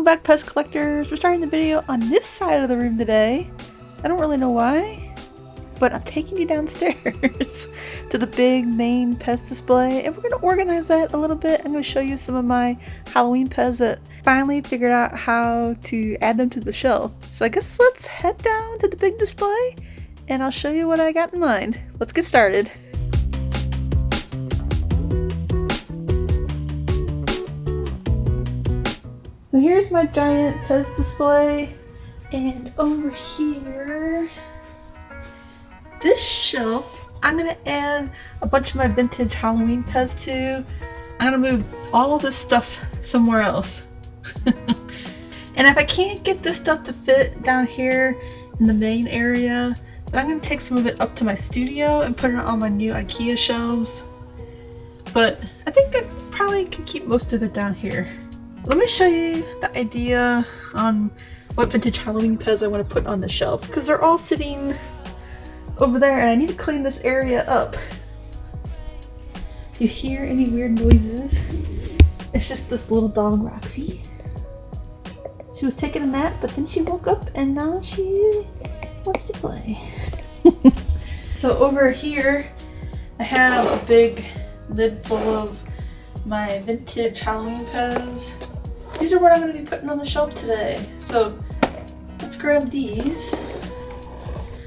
Welcome back, PEZ collectors. We're starting the video on this side of the room today. I don't really know why, but I'm taking you downstairs to the big main PEZ display, and we're going to organize that a little bit. I'm going to show you some of my Halloween PEZ that finally figured out how to add them to the shelf. So I guess let's head down to the big display and I'll show you what I got in mind. Let's get started. So here's my giant PEZ display, and over here, this shelf, I'm going to add a bunch of my vintage Halloween PEZ to. I'm going to move all of this stuff somewhere else. And if I can't get this stuff to fit down here in the main area, then I'm going to take some of it up to my studio and put it on my new IKEA shelves. But I think I probably can keep most of it down here. Let me show you the idea on what vintage Halloween PEZ I want to put on the shelf, because they're all sitting over there and I need to clean this area up. If you hear any weird noises, it's just this little dog, Roxy. She was taking a nap, but then she woke up and now she wants to play. So over here, I have a big lid full of my vintage Halloween PEZ. These are what I'm going to be putting on the shelf today. So let's grab these.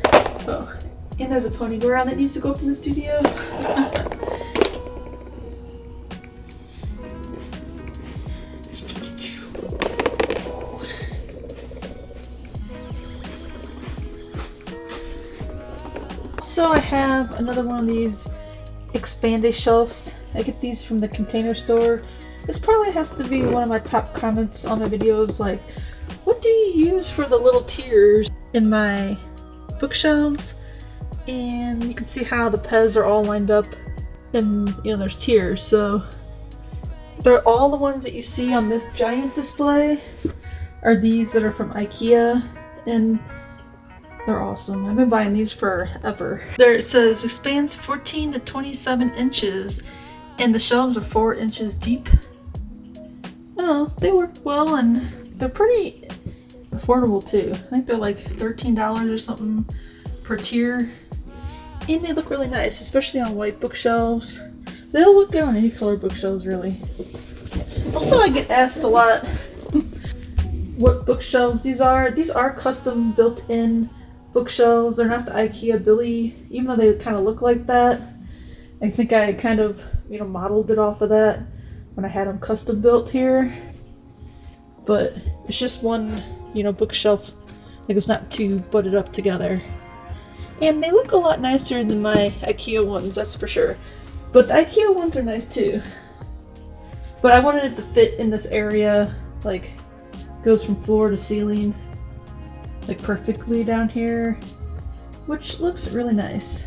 Oh, and there's a pony ground that needs to go up in the studio. So I have another one of these expanded shelves. I get these from the Container Store. This probably has to be one of my top comments on my videos, like, what do you use for the little tiers in my bookshelves? And you can see how the PEZ are all lined up and, you know, there's tiers. So they're all the ones that you see on this giant display are these that are from IKEA, and they're awesome. I've been buying these forever. There it says expands 14 to 27 inches and the shelves are 4 inches deep. I don't know, they work well and they're pretty affordable too. I think they're like $13 or something per tier. And they look really nice, especially on white bookshelves. They'll look good on any color bookshelves, really. Also, I get asked a lot what bookshelves these are. These are custom built-in bookshelves. They're not the IKEA Billy, even though they kind of look like that. I think I kind of, you know, modeled it off of that when I had them custom built here. But it's just one, you know, bookshelf. Like, it's not too butted up together. And they look a lot nicer than my IKEA ones, that's for sure. But the IKEA ones are nice too. But I wanted it to fit in this area, like, goes from floor to ceiling, like perfectly down here, which looks really nice.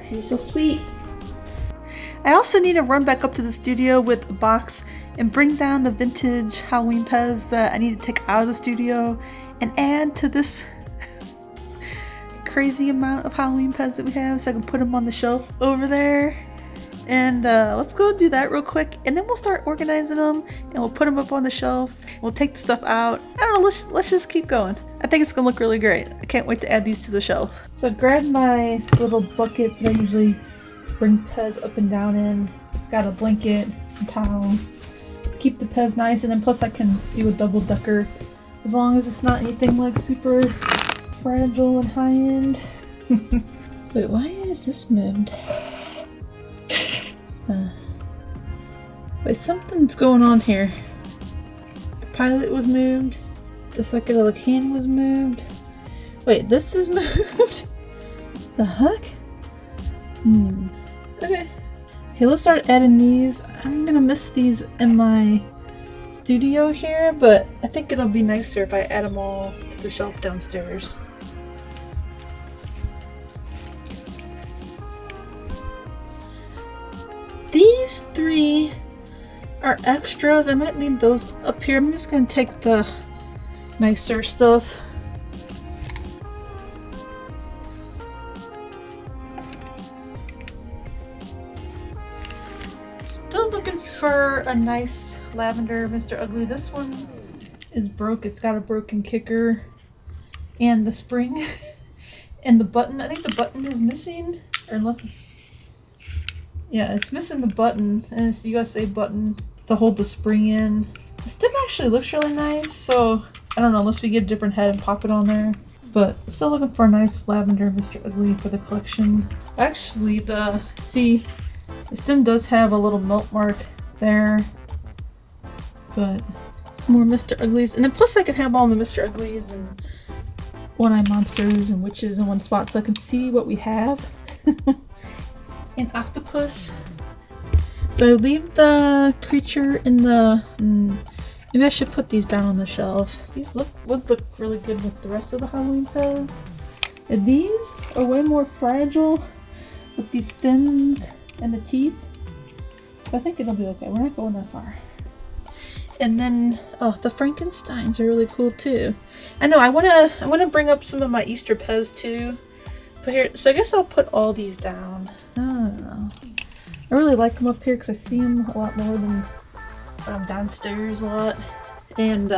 She's so sweet. I also need to run back up to the studio with a box and bring down the vintage Halloween PEZ that I need to take out of the studio and add to this crazy amount of Halloween PEZ that we have, so I can put them on the shelf over there. And let's go do that real quick, and then we'll start organizing them and we'll put them up on the shelf. We'll take the stuff out. I don't know, let's just keep going. I think it's gonna look really great. I can't wait to add these to the shelf. So I grabbed my little bucket that I usually bring PEZ up and down in. Got a blanket, some towels, keep the PEZ nice, and then plus I can do a double decker as long as it's not anything like super fragile and high end. Wait, why is this moved? Wait, something's going on here. The pilot was moved. The psychedelic hand was moved. Wait, this is moved? The heck? Okay. Okay, let's start adding these. I'm gonna miss these in my studio here, but I think it'll be nicer if I add them all to the shelf downstairs. These three are extras. I might leave those up here. I'm just going to take the nicer stuff for a nice lavender Mr. Ugly. This one is broke. It's got a broken kicker and the spring and the button. I think the button is missing, or unless it's, yeah, it's missing the button, and it's the USA button to hold the spring in. The stem actually looks really nice, so I don't know, unless we get a different head and pop it on there. But still looking for a nice lavender Mr. Ugly for the collection. Actually, the stem does have a little melt mark there, but some more Mr. Uglies. And then plus I can have all the Mr. Uglies and One Eye Monsters and Witches in one spot so I can see what we have. And Octopus. So I leave the creature in the... maybe I should put these down on the shelf. These would look really good with the rest of the Halloween PEZ. And these are way more fragile with these fins and the teeth. But I think it'll be okay. We're not going that far. And then, oh, the Frankensteins are really cool too. I know I wanna bring up some of my Easter PEZ too. But here, so I guess I'll put all these down. I don't know. I really like them up here because I see them a lot more than when I'm downstairs a lot. And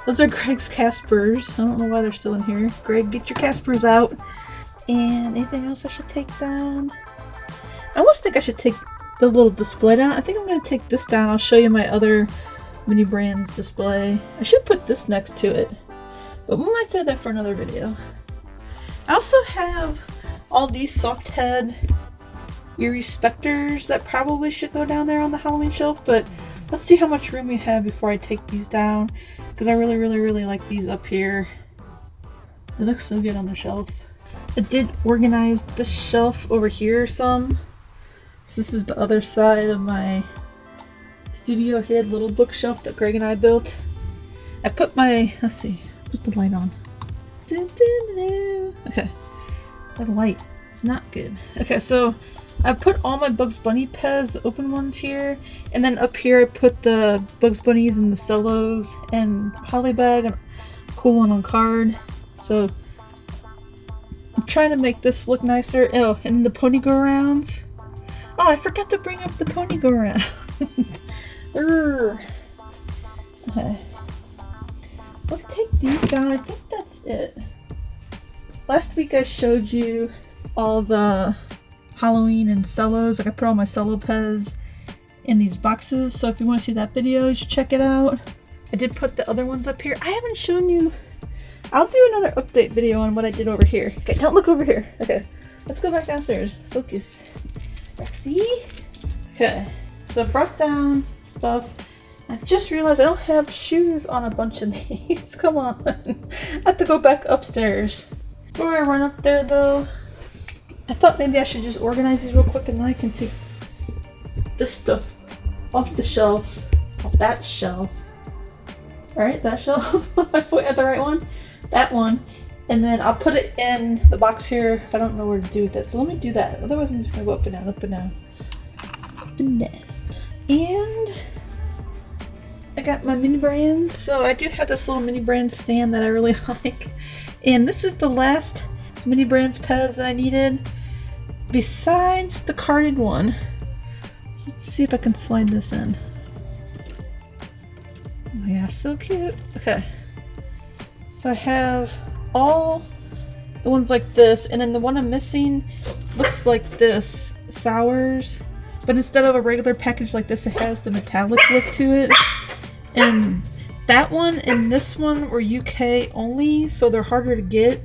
those are Greg's Caspers. I don't know why they're still in here. Greg, get your Caspers out. And anything else I should take down? I almost think I should take the little display down. I think I'm going to take this down. I'll show you my other mini brands display. I should put this next to it, but we might save that for another video. I also have all these soft head Eerie Specters that probably should go down there on the Halloween shelf, but let's see how much room we have before I take these down, because I really like these up here. They look so good on the shelf. I did organize this shelf over here some. So this is the other side of my studio here, the little bookshelf that Greg and I built. I put my, let's see, put the light on. Okay, that light, it's not good. Okay, so I put all my Bugs Bunny PEZ, the open ones here, and then up here I put the Bugs Bunnies and the cellos and Hollybag and cool one on card. So I'm trying to make this look nicer. Oh, and the pony go-arounds. Oh, I forgot to bring up the pony go-around. Okay. Let's take these down. I think that's it. Last week I showed you all the Halloween and cellos. Like I put all my cello PEZ in these boxes. So if you want to see that video, you should check it out. I did put the other ones up here. I haven't shown you. I'll do another update video on what I did over here. Okay, don't look over here. Okay, let's go back downstairs. Focus. See? Okay, so I brought down stuff. I just realized I don't have shoes on a bunch of these. Come on. I have to go back upstairs. Before I run up there though, I thought maybe I should just organize these real quick and then I can take this stuff off the shelf, off that shelf. Alright, that shelf. Am I pointing at the right one? That one. And then I'll put it in the box here if I don't know where to do with it. So let me do that. Otherwise I'm just gonna go up and down, up and down, up and down. And I got my mini brand. So I do have this little mini brand stand that I really like. And this is the last mini brands PEZ that I needed. Besides the carded one. Let's see if I can slide this in. Oh yeah, so cute. Okay. So I have all the ones like this, and then the one I'm missing looks like this, Sours, but instead of a regular package like this, it has the metallic look to it. And that one and this one were UK only, so they're harder to get.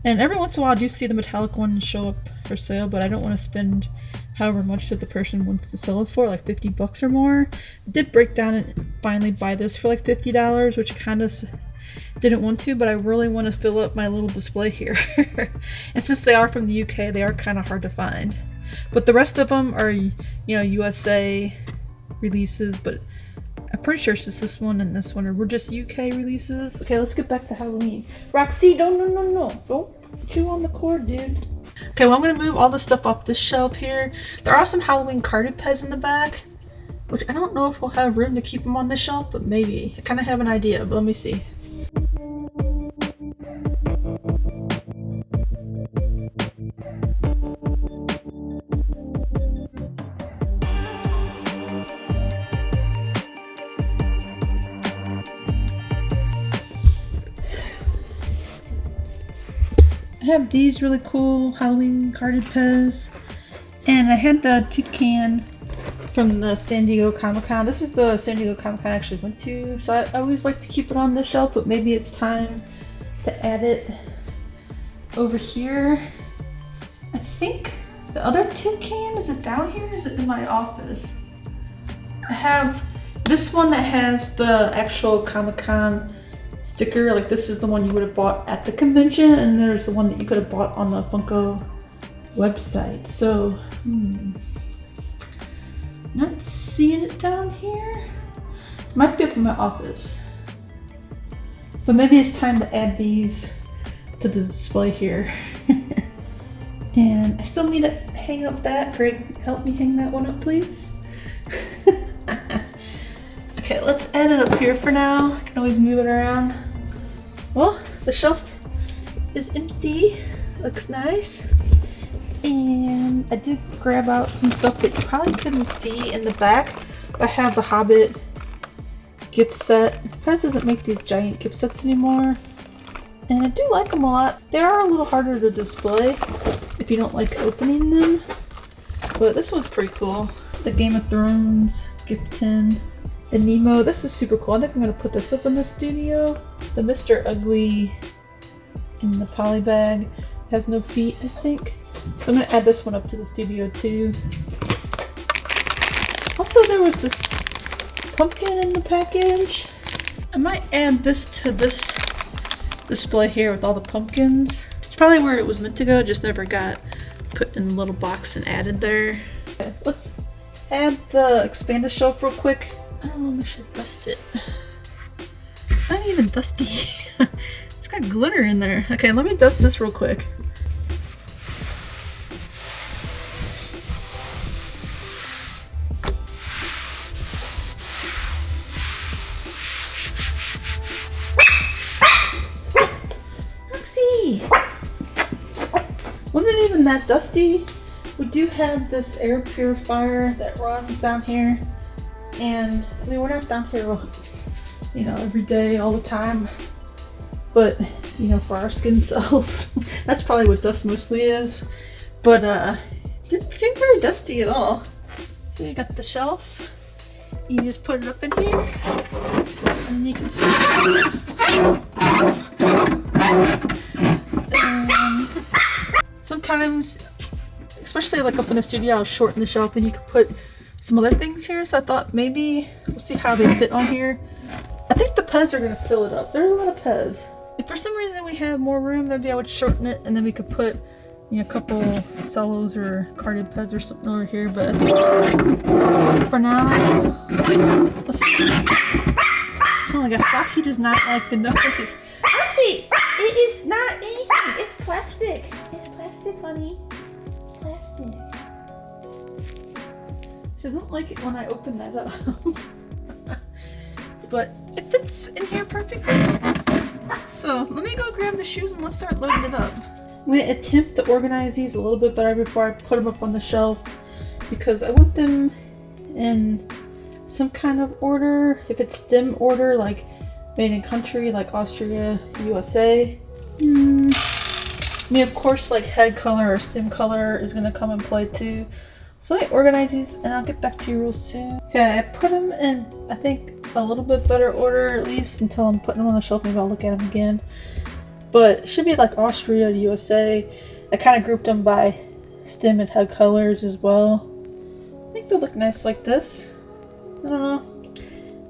And every once in a while I do see the metallic one show up for sale, but I don't want to spend however much that the person wants to sell it for, like 50 bucks or more. I did break down and finally buy this for like $50, which kind of didn't want to, but I really want to fill up my little display here. And since they are from the UK, they are kind of hard to find. But the rest of them are, you know, USA releases, but I'm pretty sure it's just this one and this one, or we're just UK releases. Okay, let's get back to Halloween. Roxy, don't chew on the cord, dude. Okay, well I'm gonna move all the stuff off this shelf here. There are some Halloween carded PEZ in the back, which I don't know if we'll have room to keep them on this shelf, but maybe. I kind of have an idea, but let me see. I have these really cool Halloween carded PEZ, and I had the toucan from the San Diego Comic-Con. This is the San Diego Comic-Con I actually went to, so I always like to keep it on this shelf, but maybe it's time to add it over here. I think the other toucan, is it down here or is it in my office? I have this one that has the actual Comic-Con sticker, like this is the one you would have bought at the convention, and there's the one that you could have bought on the Funko website. So, not seeing it down here. It might be up in my office. But maybe it's time to add these to the display here. And I still need to hang up that. Greg, help me hang that one up, please. Okay, let's add it up here for now. I can always move it around. Well, the shelf is empty. Looks nice. And I did grab out some stuff that you probably couldn't see in the back. I have the Hobbit gift set. PEZ doesn't make these giant gift sets anymore, and I do like them a lot. They are a little harder to display if you don't like opening them, but this one's pretty cool. The Game of Thrones gift tin. The Nemo, this is super cool. I think I'm going to put this up in the studio. The Mr. Ugly in the poly bag has no feet, I think. So I'm going to add this one up to the studio too. Also, there was this pumpkin in the package. I might add this to this display here with all the pumpkins. It's probably where it was meant to go, just never got put in the little box and added there. Okay, let's add the expanded shelf real quick. I don't know, maybe I should dust it. It's not even dusty. It's got glitter in there. Okay, let me dust this real quick. Roxy! Wasn't even that dusty. We do have this air purifier that runs down here. And I mean, we're not down here, you know, every day, all the time. But, you know, for our skin cells, that's probably what dust mostly is. But, it didn't seem very dusty at all. So you got the shelf. You just put it up in here. And you can see sometimes, especially like up in the studio, I'll shorten the shelf and you can put some other things here, so I thought maybe we'll see how they fit on here. I think the PEZ are going to fill it up. There's a lot of PEZ. If for some reason we have more room, maybe I would shorten it and then we could put, you know, a couple cellos or carded PEZ or something over here. But I think for now, let's see. Oh my gosh, Roxy does not like the noise. Roxy, it is not anything. It's plastic. It's plastic, honey. Plastic. She doesn't like it when I open that up. But it fits in here perfectly. So let me go grab the shoes and let's start loading it up. I'm going to attempt to organize these a little bit better before I put them up on the shelf, because I want them in some kind of order. If it's stem order, like made in country, like Austria, USA. I mean, of course, like head color or stem color is going to come in play too. So let me organize these and I'll get back to you real soon. Okay, I put them in, I think, a little bit better order, at least until I'm putting them on the shelf. Maybe I'll look at them again. But it should be like Austria, USA. I kind of grouped them by stem and head colors as well. I think they'll look nice like this. I don't know.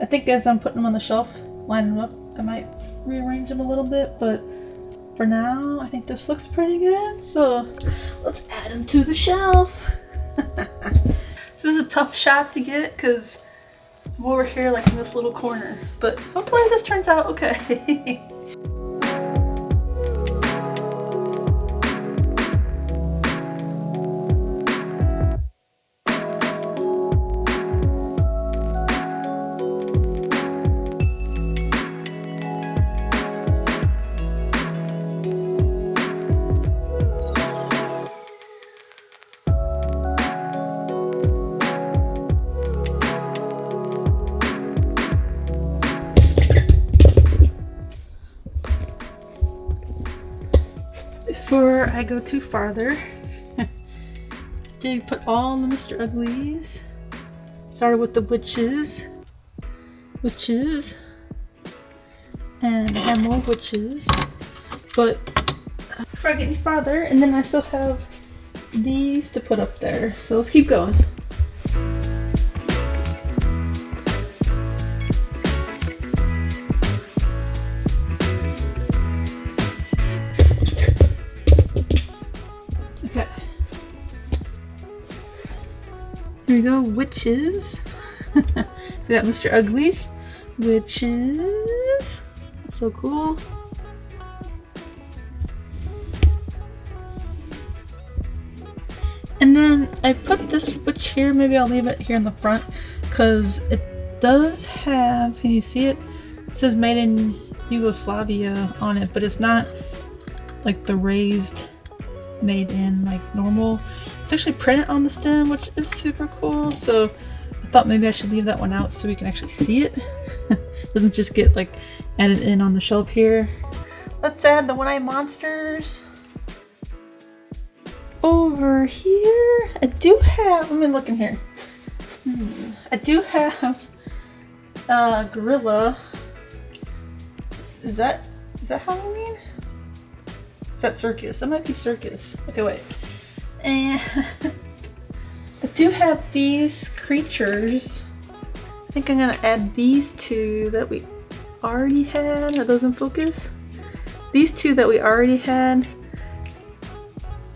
I think as I'm putting them on the shelf, lining them up, I might rearrange them a little bit. But for now, I think this looks pretty good. So let's add them to the shelf. This is a tough shot to get because I'm over here like in this little corner, but hopefully this turns out okay. Before I go too farther, did put all the Mr. Uglies. Started with the witches, and I have more witches. But before I get any farther, and then I still have these to put up there. So let's keep going. Okay. Here we go, witches. We got Mr. Uglies, witches. So cool. And then I put this witch here. Maybe I'll leave it here in the front because it does have, can you see it? It says made in Yugoslavia on it, but it's not like the raised made in like normal. It's actually printed on the stem, which is super cool. So I thought maybe I should leave that one out so we can actually see it. Doesn't just get like added in on the shelf here. Let's add the One Eye Monsters. Over here, I do have, let me look in here. I do have Gorilla. Is that Halloween? Is that Circus? That might be Circus. Okay, wait. And I do have these creatures. I think I'm gonna add these two that we already had. Are those in focus? These two that we already had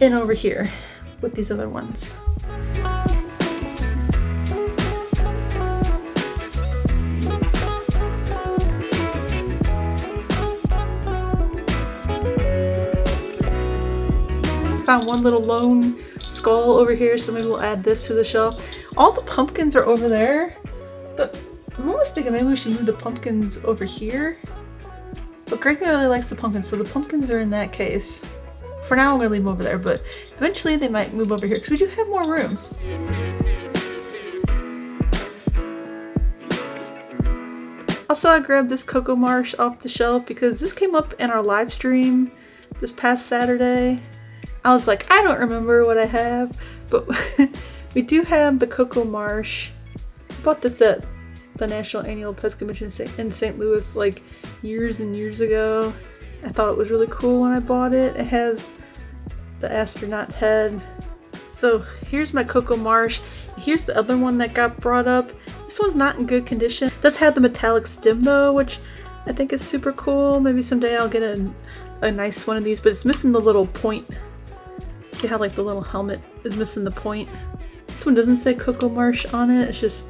in over here with these other ones. Found one little lone skull over here, so maybe we'll add this to the shelf. All the pumpkins are over there, but I'm almost thinking maybe we should move the pumpkins over here. But Greg really likes the pumpkins, so the pumpkins are in that case. For now, I'm gonna leave them over there, but eventually they might move over here because we do have more room. Also, I grabbed this Cocoa Marsh off the shelf because this came up in our live stream this past Saturday. I was like, I don't remember what I have, but we do have the Cocoa Marsh. I bought this at the National Annual PEZ Convention in St. Louis like years and years ago. I thought it was really cool when I bought it. It has the astronaut head. So here's my Cocoa Marsh. Here's the other one that got brought up. This one's not in good condition. It does have the metallic stem though, which I think is super cool. Maybe someday I'll get a nice one of these, but it's missing the little point. See how like the little helmet is missing the point? This one doesn't say Cocoa Marsh on it. It's just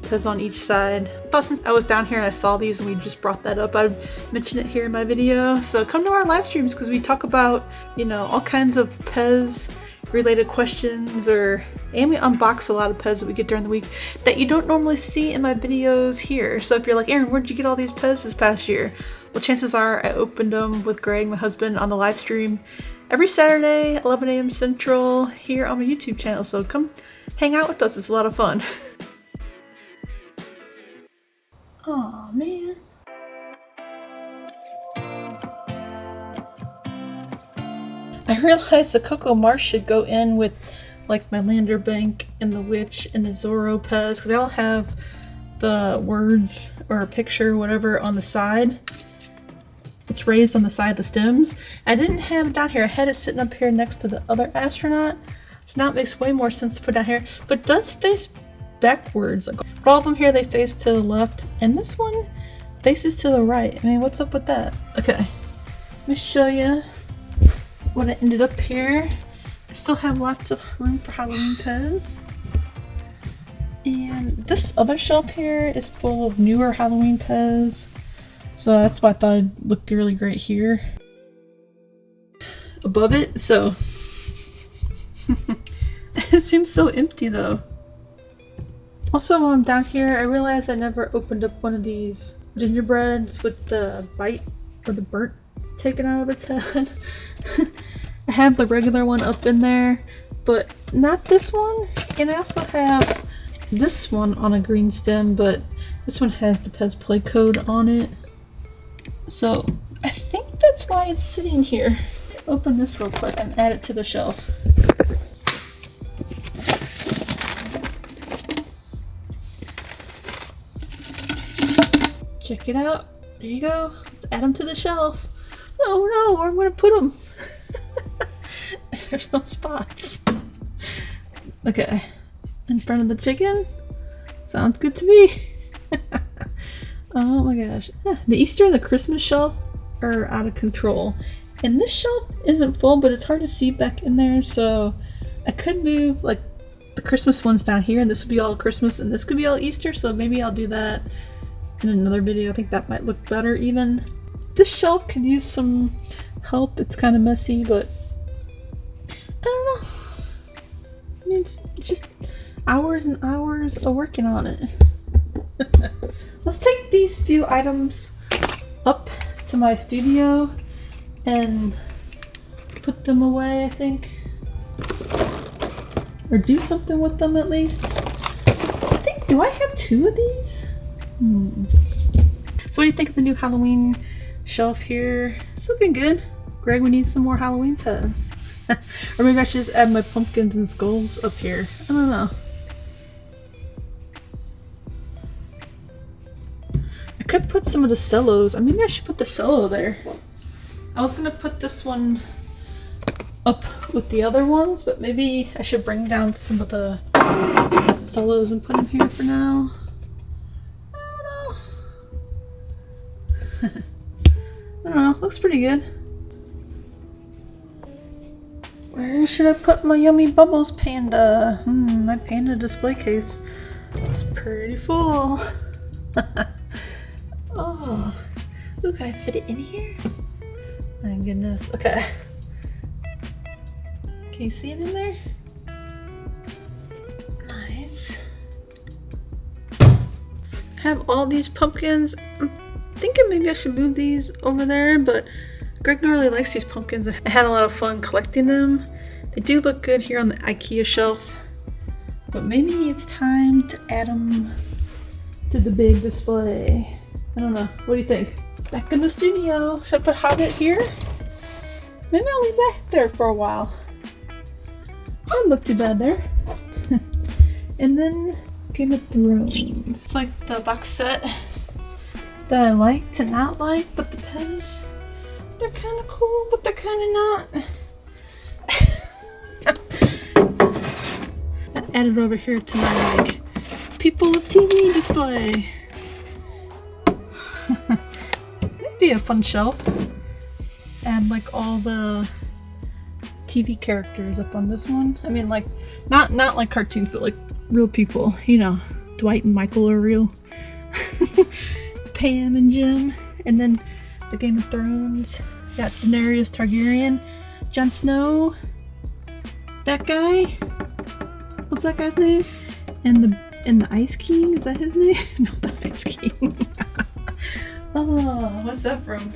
PEZ on each side. I thought since I was down here and I saw these and we just brought that up, I'd mention it here in my video. So come to our live streams because we talk about, you know, all kinds of PEZ related questions, and we unbox a lot of PEZ that we get during the week that you don't normally see in my videos here. So if you're like, Erin, where'd you get all these PEZ this past year? Well, chances are I opened them with Greg, my husband, on the live stream every Saturday, 11 a.m. Central, here on my YouTube channel. So come hang out with us. It's a lot of fun. Aw, man. I realized the Cocoa Marsh should go in with like my Lander Bank and the Witch and the Zorro PEZ because they all have the words or a picture, whatever, on the side. It's raised on the side of the stems. I didn't have it down here. I had it sitting up here next to the other astronaut. So now it makes way more sense to put down here, but it does face backwards. Like all of them here, they face to the left, and this one faces to the right. I mean, what's up with that? Okay, let me show you what I ended up here. I still have lots of room for Halloween PEZ. And this other shelf here is full of newer Halloween PEZ. So that's why I thought it'd look really great here above it. So it seems so empty though. Also, while I'm down here, I realized I never opened up one of these gingerbreads with the bite or the burnt taken out of its head. I have the regular one up in there, but not this one. And I also have this one on a green stem, but this one has the PEZ play code on it. So I think that's why it's sitting here. open this real quick and add it to the shelf. Check it out. There you go. Let's add them to the shelf. Oh no, where am I going to put them? There's no spots. Okay. In front of the chicken? Sounds good to me. Oh my gosh. The Easter and the Christmas shelf are out of control. And this shelf isn't full, but it's hard to see back in there, so I could move like the Christmas ones down here, and this would be all Christmas, and this could be all Easter, so maybe I'll do that in another video. I think that might look better even. This shelf could use some help. It's kind of messy, but I don't know. I mean, it's just hours and hours of working on it. Let's take these few items up to my studio and put them away, I think. Or do something with them at least. I think, do I have 2 of these? So what do you think of the new Halloween shelf here? It's looking good. Greg, we need some more Halloween PEZ. Or maybe I should just add my pumpkins and skulls up here. I don't know. I could put some of the cellos. Maybe I should put the cello there. I was gonna put this one up with the other ones, but maybe I should bring down some of the cellos and put them here for now. I don't know. Looks pretty good. Where should I put my Yummy Bubbles panda? My panda display case is pretty full. Oh, ooh, can I fit it in here? My goodness. Okay. Can you see it in there? Nice. I have all these pumpkins. I'm thinking maybe I should move these over there, but Greg really likes these pumpkins. I had a lot of fun collecting them. They do look good here on the IKEA shelf, but maybe it's time to add them to the big display. I don't know. What do you think? Back in the studio. Should I put Hobbit here? Maybe I'll leave that there for a while. Doesn't look too bad there. And then Game of Thrones. It's like the box set that I like to not like, but the PEZ, they're kind of cool, but they're kind of not. I added over here to my like People of TV display. That'd be a fun shelf. Add like all the TV characters up on this one. I mean, like not like cartoons, but like real people. You know, Dwight and Michael are real. Pam and Jim, and then the Game of Thrones. Got Daenerys Targaryen, Jon Snow. That guy. What's that guy's name? And the Ice King. Is that his name? No, the Ice King. Oh, what's that from?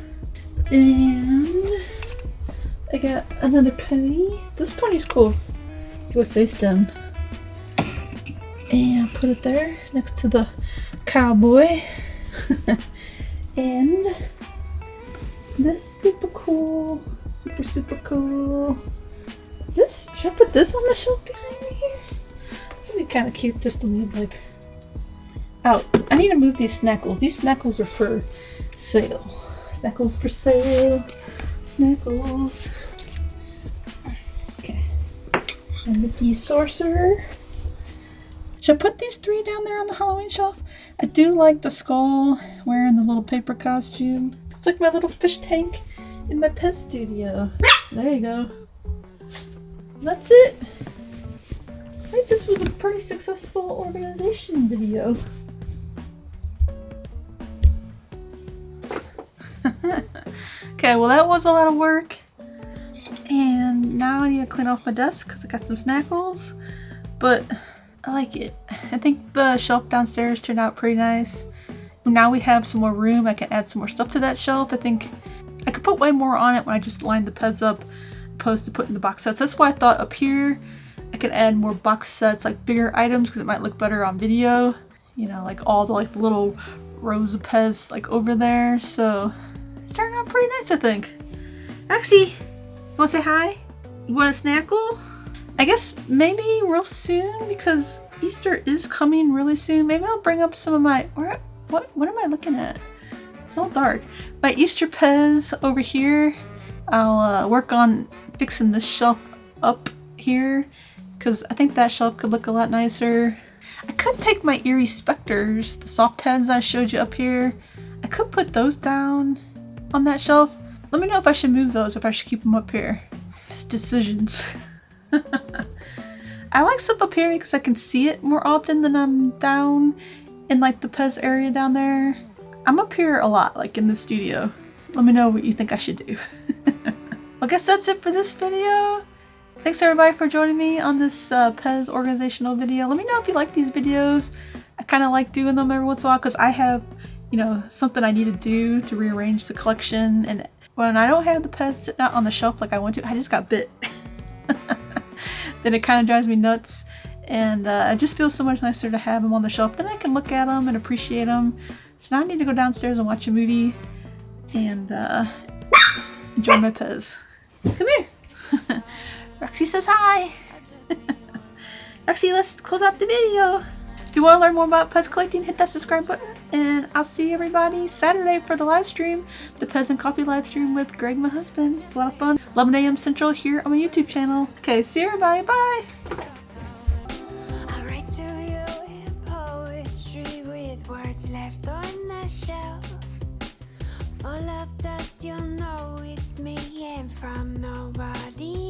And I got another pony. This pony's cool. USA stem. And put it there next to the cowboy. And this super cool. Super cool. This, should I put this on the shelf behind me here? This would be kind of cute just to leave like out. I need to move these snackles. These snackles are for sale. Snackles for sale. Snackles. Okay. And the Mickey Sorcerer. Should I put these 3 down there on the Halloween shelf? I do like the skull wearing the little paper costume. It's like my little fish tank in my PEZ studio. There you go. That's it. I think this was a pretty successful organization video. Okay, well that was a lot of work. And now I need to clean off my desk because I got some snackles. But I like it. I think the shelf downstairs turned out pretty nice. Now we have some more room. I can add some more stuff to that shelf. I think I could put way more on it when I just lined the PEZ up opposed to putting the box sets. That's why I thought up here I could add more box sets, like bigger items, because it might look better on video. You know, like all the like little rows of PEZ like over there. So it's turned out pretty nice, I think. Roxy, Wanna say hi? You want a snackle? I guess maybe real soon because Easter is coming really soon. Maybe I'll bring up some of my, what am I looking at? It's all dark. My Easter PEZ over here. I'll work on fixing this shelf up here because I think that shelf could look a lot nicer. I could take my Eerie Specters, the soft heads I showed you up here. I could put those down on that shelf. Let me know if I should move those, if I should keep them up here. It's decisions. I like stuff up here because I can see it more often than I'm down in like the PEZ area down there. I'm up here a lot, like in the studio. So let me know what you think I should do. Well, I guess that's it for this video. Thanks everybody for joining me on this PEZ organizational video. Let me know if you like these videos. I kind of like doing them every once in a while because I have, you know, something I need to do to rearrange the collection. And when I don't have the PEZ sitting out on the shelf like I want to, I just got bit. Then it kind of drives me nuts. And it just feels so much nicer to have them on the shelf. Then I can look at them and appreciate them. So now I need to go downstairs and watch a movie and enjoy my PEZ. Come here. Roxy says hi. Roxy, let's close out the video. If you want to learn more about PEZ collecting, hit that subscribe button. And I'll see everybody Saturday for the live stream. The PEZ and Coffee live stream with Greg, my husband. It's a lot of fun. 11 a.m. Central here on my YouTube channel. Okay, see everybody. Bye. Left on the shelf, full of dust, you'll know it's me, and from nobody